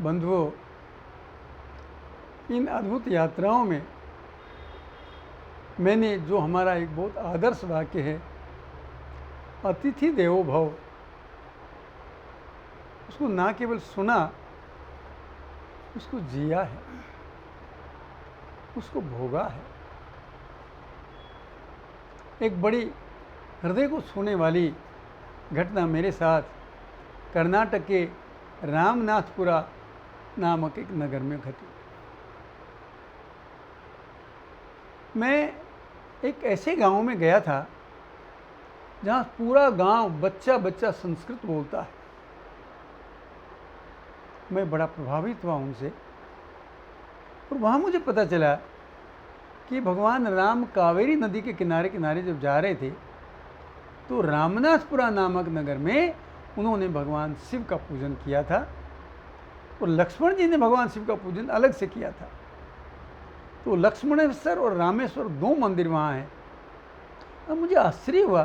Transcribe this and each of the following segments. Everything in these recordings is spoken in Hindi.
बंधुओं, इन अद्भुत यात्राओं में मैंने जो हमारा एक बहुत आदर्श वाक्य है, अतिथि देवो भव, उसको ना केवल सुना, उसको जिया है, उसको भोगा है। एक बड़ी हृदय को छूने वाली घटना मेरे साथ कर्नाटक के रामनाथपुरा नामक एक नगर में घटी। मैं एक ऐसे गांव में गया था जहां पूरा गांव बच्चा बच्चा संस्कृत बोलता है। मैं बड़ा प्रभावित हुआ उनसे, और वहाँ मुझे पता चला कि भगवान राम कावेरी नदी के किनारे किनारे जब जा रहे थे तो रामनाथपुरा नामक नगर में उन्होंने भगवान शिव का पूजन किया था, और लक्ष्मण जी ने भगवान शिव का पूजन अलग से किया था। तो लक्ष्मणेश्वर और रामेश्वर 2 मंदिर वहाँ हैं। अब मुझे आश्चर्य हुआ,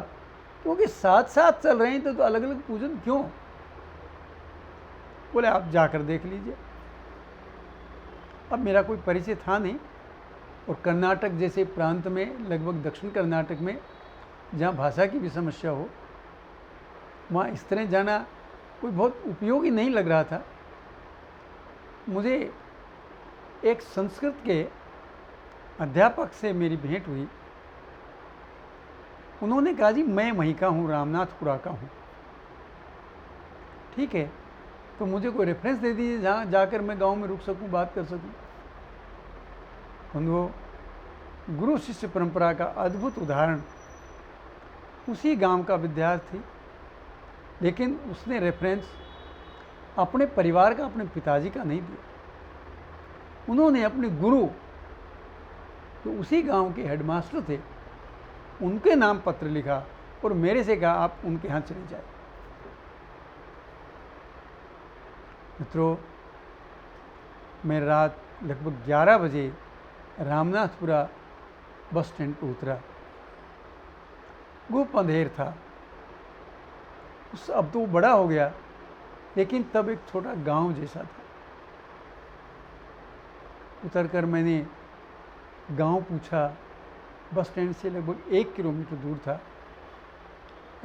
क्योंकि साथ साथ चल रहे हैं तो अलग अलग पूजन क्यों? बोले आप जाकर देख लीजिए। अब मेरा कोई परिचय था नहीं, और कर्नाटक जैसे प्रांत में, लगभग दक्षिण कर्नाटक में जहाँ भाषा की भी समस्या हो, वहाँ इस तरह जाना कोई बहुत उपयोगी नहीं लग रहा था। मुझे एक संस्कृत के अध्यापक से मेरी भेंट हुई। उन्होंने कहा, जी मैं वहीं का हूँ, रामनाथपुरा का हूँ। ठीक है, तो मुझे कोई रेफरेंस दे दीजिए जहाँ जाकर मैं गांव में रुक सकूं, बात कर सकूं। बंधुओं, गुरु शिष्य परंपरा का अद्भुत उदाहरण उसी गांव का विद्यार्थी, लेकिन उसने रेफरेंस अपने परिवार का, अपने पिताजी का नहीं दिया। उन्होंने अपने गुरु, तो उसी गांव के हेडमास्टर थे, उनके नाम पत्र लिखा और मेरे से कहा आप उनके यहाँ चले जाए। मित्रों, मैं रात लगभग 11 बजे रामनाथपुरा बस स्टैंड पर उतरा। गुप अंधेर था। अब तो वो बड़ा हो गया, लेकिन तब एक छोटा गांव जैसा था। उतरकर मैंने गांव पूछा। बस स्टैंड से लगभग 1 किलोमीटर दूर था।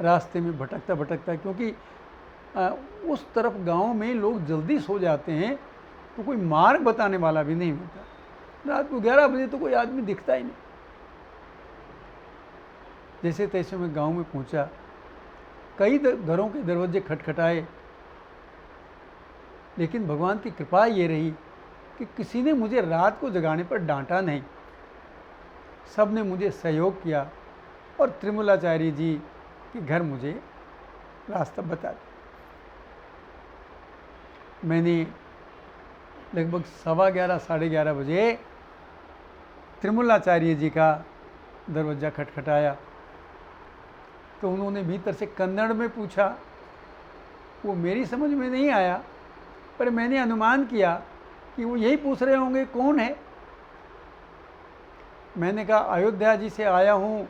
रास्ते में भटकता भटकता, क्योंकि उस तरफ गांव में लोग जल्दी सो जाते हैं, तो कोई मार्ग बताने वाला भी नहीं होता। रात को 11 बजे तो कोई आदमी दिखता ही नहीं। जैसे तैसे मैं गांव में पहुंचा। कई घरों के दरवाजे खटखटाए, लेकिन भगवान की कृपा ये रही कि किसी ने मुझे रात को जगाने पर डांटा नहीं। सब ने मुझे सहयोग किया और त्रिमूलाचार्य जी के घर मुझे रास्ता बता दिया। मैंने लगभग 11:15 साढ़े 11 बजे त्रिमूलाचार्य जी का दरवाज़ा खटखटाया, तो उन्होंने भीतर से कन्नड़ में पूछा। वो मेरी समझ में नहीं आया, पर मैंने अनुमान किया कि वो यही पूछ रहे होंगे कौन है। मैंने कहा अयोध्या जी से आया हूँ,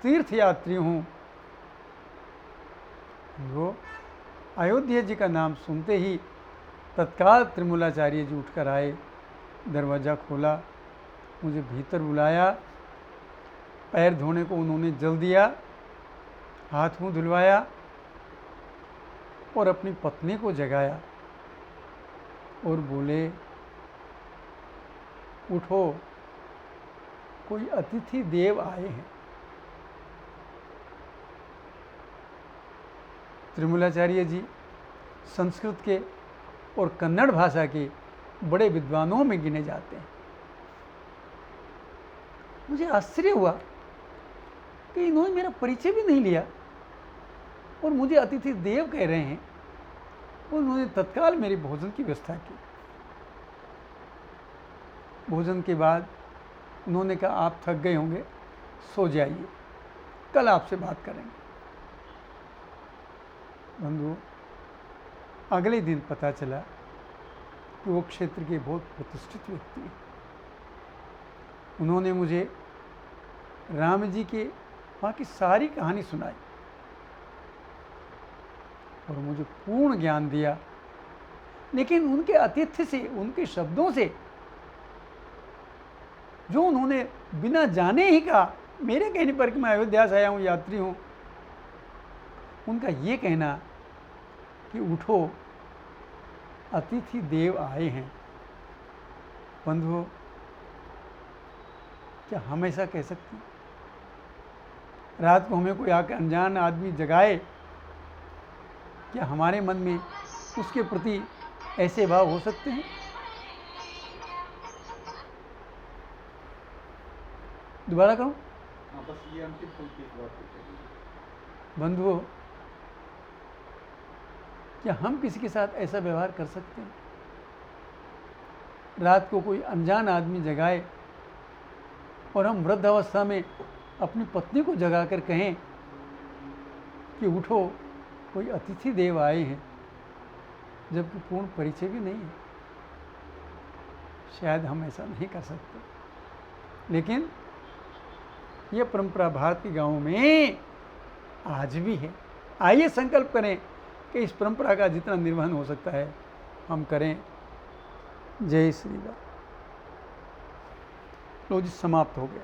तीर्थयात्री हूँ। वो अयोध्या जी का नाम सुनते ही तत्काल त्रिमूलाचार्य जी उठकर आए, दरवाज़ा खोला, मुझे भीतर बुलाया। पैर धोने को उन्होंने जल दिया, हाथ मुंह धुलवाया और अपनी पत्नी को जगाया और बोले, उठो, कोई अतिथि देव आए हैं। त्रिमूलाचार्य जी संस्कृत के और कन्नड़ भाषा के बड़े विद्वानों में गिने जाते हैं। मुझे आश्चर्य हुआ कि इन्होंने मेरा परिचय भी नहीं लिया और मुझे अतिथि देव कह रहे हैं। उन्होंने तत्काल मेरी भोजन की व्यवस्था की। भोजन के बाद उन्होंने कहा, आप थक गए होंगे, सो जाइए, कल आपसे बात करेंगे। बंधुओं, अगले दिन पता चला कि वो क्षेत्र के बहुत प्रतिष्ठित व्यक्ति हैं। उन्होंने मुझे राम जी के वहाँ की सारी कहानी सुनाई और मुझे पूर्ण ज्ञान दिया। लेकिन उनके आतिथ्य से, उनके शब्दों से, जो उन्होंने बिना जाने ही कहा, मेरे कहने पर कि मैं अयोध्या से आया हूँ, यात्री हूँ, उनका ये कहना कि उठो अतिथि देव आए हैं। बंधुओं, क्या हम ऐसा कह सकते हैं? रात को हमें कोई आकर अनजान आदमी जगाए, क्या हमारे मन में उसके प्रति ऐसे भाव हो सकते हैं? दोबारा कहूँ? बस ये अंतिम पंक्ति की बात करिए। बंधुओं, क्या हम किसी के साथ ऐसा व्यवहार कर सकते हैं? रात को कोई अनजान आदमी जगाए और हम वृद्ध अवस्था में अपनी पत्नी को जगाकर कहें कि उठो कोई अतिथि देव आए हैं, जबकि पूर्ण परिचय भी नहीं है। शायद हम ऐसा नहीं कर सकते। लेकिन यह परंपरा भारत के गांवों में आज भी है। आइए संकल्प करें कि इस परंपरा का जितना निर्वहन हो सकता है हम करें। जय श्री राम। लो जी, समाप्त हो गया।